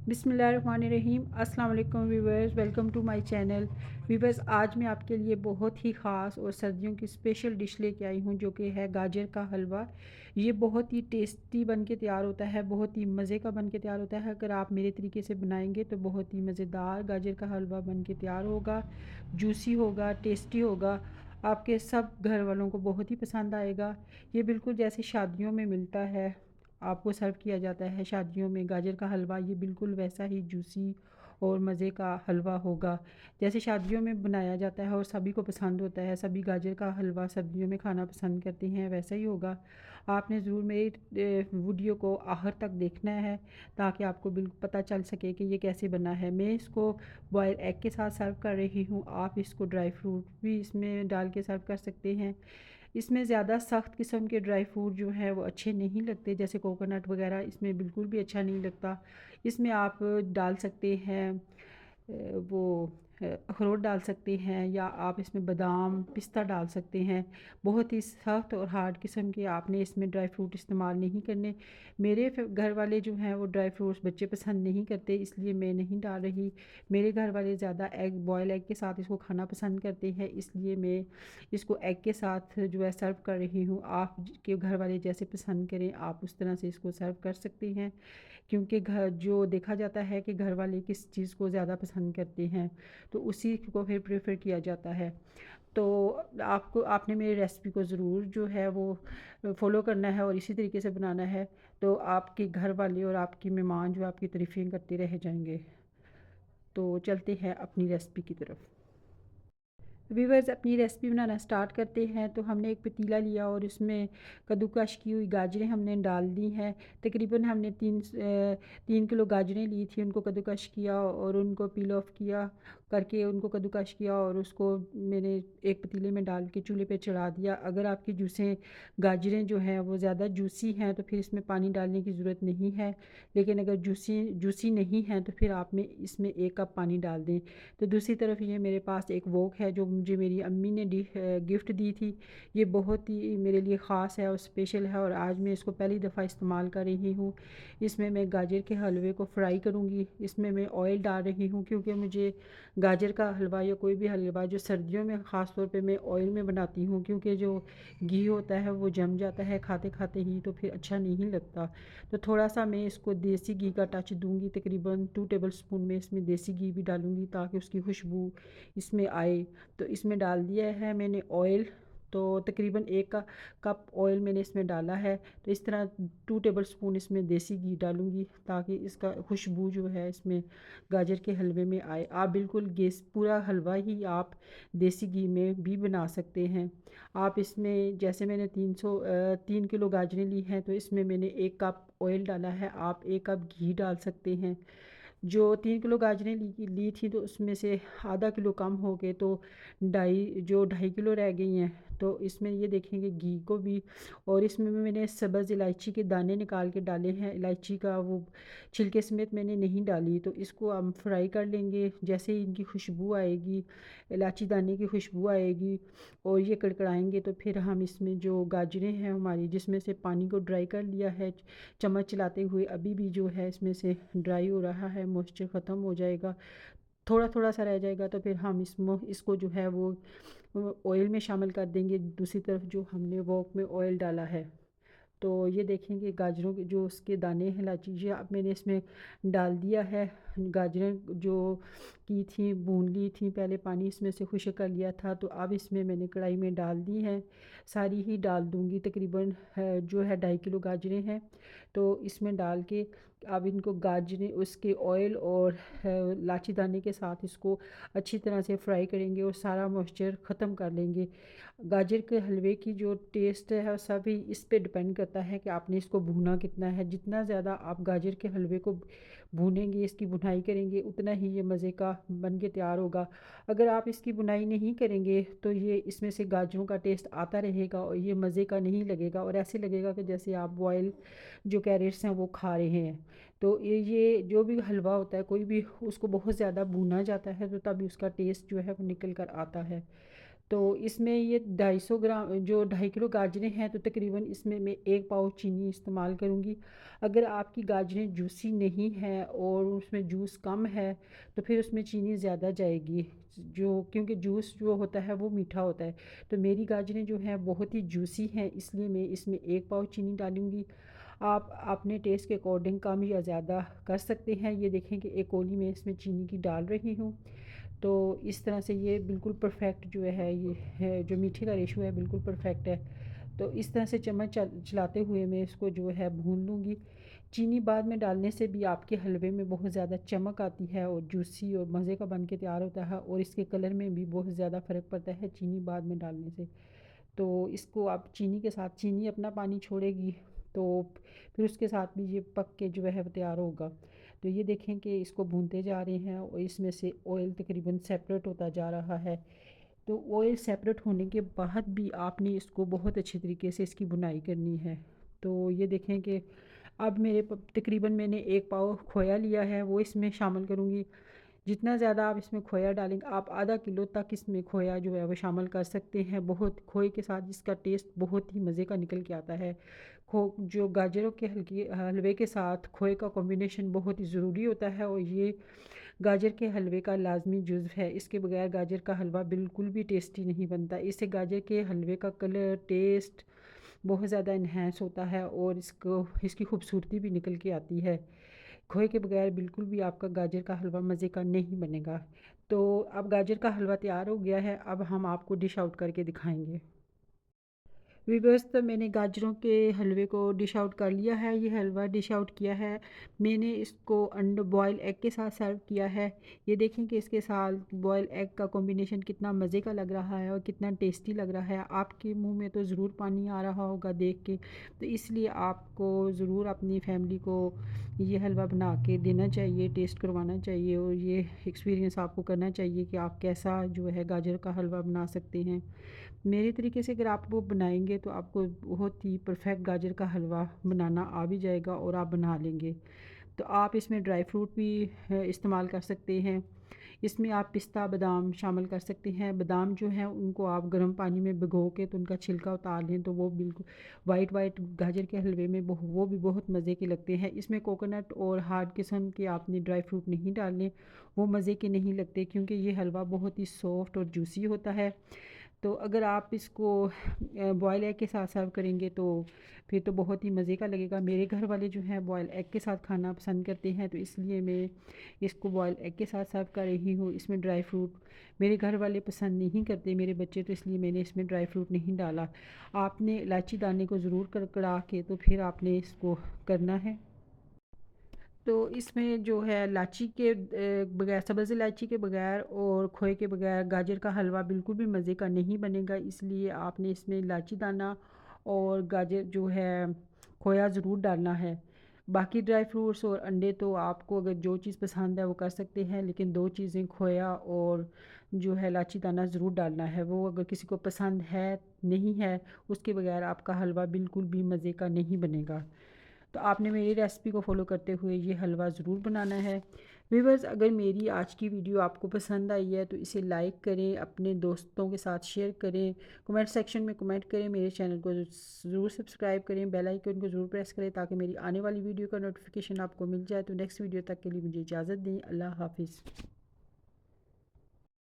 बिस्मिल्लाहिर्रहमानिर्रहीम। अस्सलाम वालेकुम viewers, welcome to my channel. Viewers, आज मैं आपके लिए बहुत ही ख़ास और सर्दियों की स्पेशल डिश लेके आई हूँ, जो कि है गाजर का हलवा। ये बहुत ही टेस्टी बन के तैयार होता है, बहुत ही मज़े का बन के तैयार होता है। अगर आप मेरे तरीके से बनाएंगे तो बहुत ही मज़ेदार गाजर का हलवा बन के तैयार होगा, जूसी होगा, टेस्टी होगा। आपके सब घर वालों को बहुत ही पसंद आएगा। ये बिल्कुल जैसे शादियों में मिलता है, आपको सर्व किया जाता है शादियों में गाजर का हलवा, ये बिल्कुल वैसा ही जूसी और मज़े का हलवा होगा जैसे शादियों में बनाया जाता है और सभी को पसंद होता है। सभी गाजर का हलवा सर्दियों में खाना पसंद करते हैं, वैसा ही होगा। आपने ज़रूर मेरी वीडियो को आखिर तक देखना है, ताकि आपको बिल्कुल पता चल सके कि ये कैसे बना है। मैं इसको बॉयल एग के साथ सर्व कर रही हूँ। आप इसको ड्राई फ्रूट भी इसमें डाल के सर्व कर सकते हैं। इसमें ज़्यादा सख्त किस्म के ड्राई फ्रूट जो हैं वो अच्छे नहीं लगते, जैसे कोकोनट वगैरह इसमें बिल्कुल भी अच्छा नहीं लगता। इसमें आप डाल सकते हैं वो अखरोट डाल सकते हैं, या आप इसमें बादाम पिस्ता डाल सकते हैं। बहुत ही सख्त और हार्ड किस्म के आपने इसमें ड्राई फ्रूट इस्तेमाल नहीं करने। मेरे घर वाले जो हैं वो ड्राई फ्रूट्स बच्चे पसंद नहीं करते, इसलिए मैं नहीं डाल रही। मेरे घर वाले ज़्यादा एग बॉयल एग के साथ इसको खाना पसंद करते हैं, इसलिए मैं इसको एग के साथ जो है सर्व कर रही हूँ। आप के घर वाले जैसे पसंद करें आप उस तरह से इसको सर्व कर सकते हैं, क्योंकि घर जो देखा जाता है कि घर वाले किस चीज़ को ज़्यादा पसंद करते हैं, तो उसी को फिर प्रेफर किया जाता है। तो आपने मेरी रेसिपी को ज़रूर जो है वो फॉलो करना है और इसी तरीके से बनाना है, तो आपके घर वाले और आपके मेहमान जो आपकी तारीफ़ें करते रह जाएंगे। तो चलते हैं अपनी रेसिपी की तरफ। व्यूवर्स, अपनी रेसिपी बनाना स्टार्ट करते हैं। तो हमने एक पतीला लिया और उसमें कद्दूकश की हुई गाजरें हमने डाल दी हैं। तकरीबन हमने 3 किलो गाजरें ली थी, उनको कद्दूकश किया और उनको पील ऑफ किया करके उनको कद्दूकश किया और उसको मैंने एक पतीले में डाल के चूल्हे पे चढ़ा दिया। अगर आपकी गाजरें जो हैं वो ज़्यादा जूसी हैं तो फिर इसमें पानी डालने की ज़रूरत नहीं है, लेकिन अगर जूसी जूसी नहीं हैं तो फिर आप में इसमें 1 कप पानी डाल दें। तो दूसरी तरफ ये मेरे पास एक वोक है जो मुझे मेरी अम्मी ने गिफ्ट दी थी। ये बहुत ही मेरे लिए ख़ास है और स्पेशल है, और आज मैं इसको पहली दफ़ा इस्तेमाल कर रही हूँ। इसमें मैं गाजर के हलवे को फ्राई करूँगी। इसमें मैं ऑयल डाल रही हूँ, क्योंकि मुझे गाजर का हलवा या कोई भी हलवा जो सर्दियों में ख़ास तौर पे मैं ऑयल में बनाती हूँ, क्योंकि जो घी होता है वो जम जाता है खाते खाते ही, तो फिर अच्छा नहीं लगता। तो थोड़ा सा मैं इसको देसी घी का टच दूंगी, तकरीबन 2 टेबल स्पून में इसमें देसी घी भी डालूंगी ताकि उसकी खुशबू इसमें आए। तो इसमें डाल दिया है मैंने ऑयल। तो तकरीबन 1 कप ऑयल मैंने इसमें डाला है। तो इस तरह 2 टेबल स्पून इसमें देसी घी डालूंगी, ताकि इसका खुशबू जो है इसमें गाजर के हलवे में आए। आप बिल्कुल गैस पूरा हलवा ही आप देसी घी में भी बना सकते हैं। आप इसमें जैसे मैंने 3 किलो गाजरें ली हैं, तो इसमें मैंने 1 कप ऑयल डाला है, आप 1 कप घी डाल सकते हैं। जो 3 किलो गाजरें ली थी तो उसमें से आधा किलो कम हो गए, तो 2.5 किलो रह गई हैं। तो इसमें ये देखेंगे घी को भी, और इसमें भी मैंने सब्ज़ इलायची के दाने निकाल के डाले हैं। इलायची का वो छिलके समेत मैंने नहीं डाली। तो इसको हम फ्राई कर लेंगे। जैसे ही इनकी खुशबू आएगी, इलायची दाने की खुशबू आएगी और ये कड़कड़ाएंगे, तो फिर हम इसमें जो गाजरें हैं हमारी, जिसमें से पानी को ड्राई कर लिया है चम्मच चलाते हुए, अभी भी जो है इसमें से ड्राई हो रहा है, मॉइस्चर ख़त्म हो जाएगा, थोड़ा थोड़ा सा रह जाएगा, तो फिर हम इसको जो है वो ऑयल में शामिल कर देंगे, दूसरी तरफ जो हमने वोक में ऑयल डाला है। तो ये देखेंगे गाजरों के जो उसके दाने हैं, इलायची ये अब मैंने इसमें डाल दिया है। गाजरें जो की थी भून ली थी, पहले पानी इसमें से खुश्क कर लिया था, तो अब इसमें मैंने कढ़ाई में डाल दी हैं। सारी ही डाल दूंगी, तकरीबन जो है 2.5 किलो गाजरें हैं। तो इसमें डाल के अब इनको गाजरें उसके ऑयल और लाची दाने के साथ इसको अच्छी तरह से फ्राई करेंगे और सारा मॉइस्चर ख़त्म कर लेंगे। गाजर के हलवे की जो टेस्ट है सभी इस पे डिपेंड करता है कि आपने इसको भूना कितना है। जितना ज़्यादा आप गाजर के हलवे को भूनेंगे, इसकी भुनाई करेंगे, उतना ही ये मज़े का बन के तैयार होगा। अगर आप इसकी भुनाई नहीं करेंगे तो ये इसमें से गाजरों का टेस्ट आता रहेगा और ये मज़े का नहीं लगेगा, और ऐसे लगेगा कि जैसे आप बॉयल जो कैरेट्स हैं वो खा रहे हैं। तो ये जो भी हलवा होता है कोई भी, उसको बहुत ज़्यादा भूना जाता है तो तभी उसका टेस्ट जो है वो निकल कर आता है। तो इसमें ये 250 ग्राम जो 2.5 किलो गाजरें हैं, तो तकरीबन इसमें मैं 1 पाव चीनी इस्तेमाल करूँगी। अगर आपकी गाजरें जूसी नहीं है और उसमें जूस कम है तो फिर उसमें चीनी ज़्यादा जाएगी, जो क्योंकि जूस जो होता है वो मीठा होता है। तो मेरी गाजरें जो हैं बहुत ही जूसी हैं, इसलिए मैं इसमें 1 पाव चीनी डालूँगी। आप अपने टेस्ट के अकॉर्डिंग कम या ज़्यादा कर सकते हैं। ये देखें कि 1 कौली में इसमें चीनी की डाल रही हूँ। तो इस तरह से ये बिल्कुल परफेक्ट जो है, ये है जो मीठे का रेशो है बिल्कुल परफेक्ट है। तो इस तरह से चम्मच चलाते हुए मैं इसको जो है भून लूँगी। चीनी बाद में डालने से भी आपके हलवे में बहुत ज़्यादा चमक आती है और जूसी और मज़े का बन के तैयार होता है, और इसके कलर में भी बहुत ज़्यादा फ़र्क पड़ता है चीनी बाद में डालने से। तो इसको आप चीनी के साथ, चीनी अपना पानी छोड़ेगी तो फिर उसके साथ भी ये पक के जो है तैयार होगा। तो ये देखें कि इसको भूनते जा रहे हैं और इसमें से ऑयल तकरीबन सेपरेट होता जा रहा है। तो ऑयल सेपरेट होने के बाद भी आपने इसको बहुत अच्छे तरीके से इसकी बुनाई करनी है। तो ये देखें कि अब मेरे तकरीबन मैंने 1 पाव खोया लिया है, वो इसमें शामिल करूँगी। जितना ज़्यादा आप इसमें खोया डालेंगे, आप आधा किलो तक इसमें खोया जो है वो शामिल कर सकते हैं। बहुत खोए के साथ इसका टेस्ट बहुत ही मज़े का निकल के आता है। खो जो गाजरों के हल्के हलवे के साथ खोए का कॉम्बिनेशन बहुत ही ज़रूरी होता है, और ये गाजर के हलवे का लाजमी जुज़ है। इसके बगैर गाजर का हलवा बिल्कुल भी टेस्टी नहीं बनता। इससे गाजर के हलवे का कलर, टेस्ट बहुत ज़्यादा इन्हेंस होता है और इसकी खूबसूरती भी निकल के आती है। खोए के बगैर बिल्कुल भी आपका गाजर का हलवा मज़े का नहीं बनेगा। तो अब गाजर का हलवा तैयार हो गया है, अब हम आपको डिश आउट करके दिखाएंगे। वीवर्स, तो मैंने गाजरों के हलवे को डिश आउट कर लिया है। ये हलवा डिश आउट किया है मैंने, इसको अंडर बॉयल एग के साथ सर्व किया है। ये देखें कि इसके साथ बॉयल एग का कॉम्बिनेशन कितना मज़े का लग रहा है और कितना टेस्टी लग रहा है। आपके मुंह में तो ज़रूर पानी आ रहा होगा देख के। तो इसलिए आपको ज़रूर अपनी फैमिली को ये हलवा बना के देना चाहिए, टेस्ट करवाना चाहिए, और ये एक्सपीरियंस आपको करना चाहिए कि आप कैसा जो है गाजर का हलवा बना सकते हैं। मेरे तरीके से अगर आप वो बनाएंगे तो आपको बहुत ही परफेक्ट गाजर का हलवा बनाना आ भी जाएगा और आप बना लेंगे। तो आप इसमें ड्राई फ्रूट भी इस्तेमाल कर सकते हैं। इसमें आप पिस्ता बादाम शामिल कर सकते हैं। बादाम जो है उनको आप गर्म पानी में भिगो के तो उनका छिलका उतार लें, तो वो बिल्कुल वाइट वाइट गाजर के हलवे में वो भी बहुत मज़े के लगते हैं। इसमें कोकोनट और हार्ड किस्म के आपने ड्राई फ्रूट नहीं डालने, वो मज़े के नहीं लगते, क्योंकि ये हलवा बहुत ही सॉफ्ट और जूसी होता है। तो अगर आप इसको बॉयल एग के साथ सर्व करेंगे तो फिर तो बहुत ही मज़े का लगेगा। मेरे घर वाले जो हैं बॉयल एग के साथ खाना पसंद करते हैं, तो इसलिए मैं इसको बॉयल एग के साथ सर्व कर रही हूँ। इसमें ड्राई फ्रूट मेरे घर वाले पसंद नहीं करते, मेरे बच्चे, तो इसलिए मैंने इसमें ड्राई फ्रूट नहीं डाला। आपने इलायची दाने को ज़रूर कड़कड़ा के तो फिर आपने इसको करना है। तो इसमें जो है इलायची के बगैर, सब्ज़ इलायची के बगैर और खोए के बगैर गाजर का हलवा बिल्कुल भी मज़े का नहीं बनेगा। इसलिए आपने इसमें इलायची दाना और गाजर जो है खोया ज़रूर डालना है। बाकी ड्राई फ्रूट्स और अंडे तो आपको अगर जो चीज़ पसंद है वो कर सकते हैं, लेकिन दो चीज़ें खोया और जो है इलायची दाना ज़रूर डालना है। वो अगर किसी को पसंद है नहीं है, उसके बगैर आपका हलवा बिल्कुल भी मज़े का नहीं बनेगा। तो आपने मेरी रेसिपी को फॉलो करते हुए ये हलवा ज़रूर बनाना है। व्यूअर्स, अगर मेरी आज की वीडियो आपको पसंद आई है तो इसे लाइक करें, अपने दोस्तों के साथ शेयर करें, कमेंट सेक्शन में कमेंट करें, मेरे चैनल को ज़रूर सब्सक्राइब करें, बेल आइकन को ज़रूर प्रेस करें ताकि मेरी आने वाली वीडियो का नोटिफिकेशन आपको मिल जाए। तो नेक्स्ट वीडियो तक के लिए मुझे इजाज़त दें। अल्लाह हाफिज़।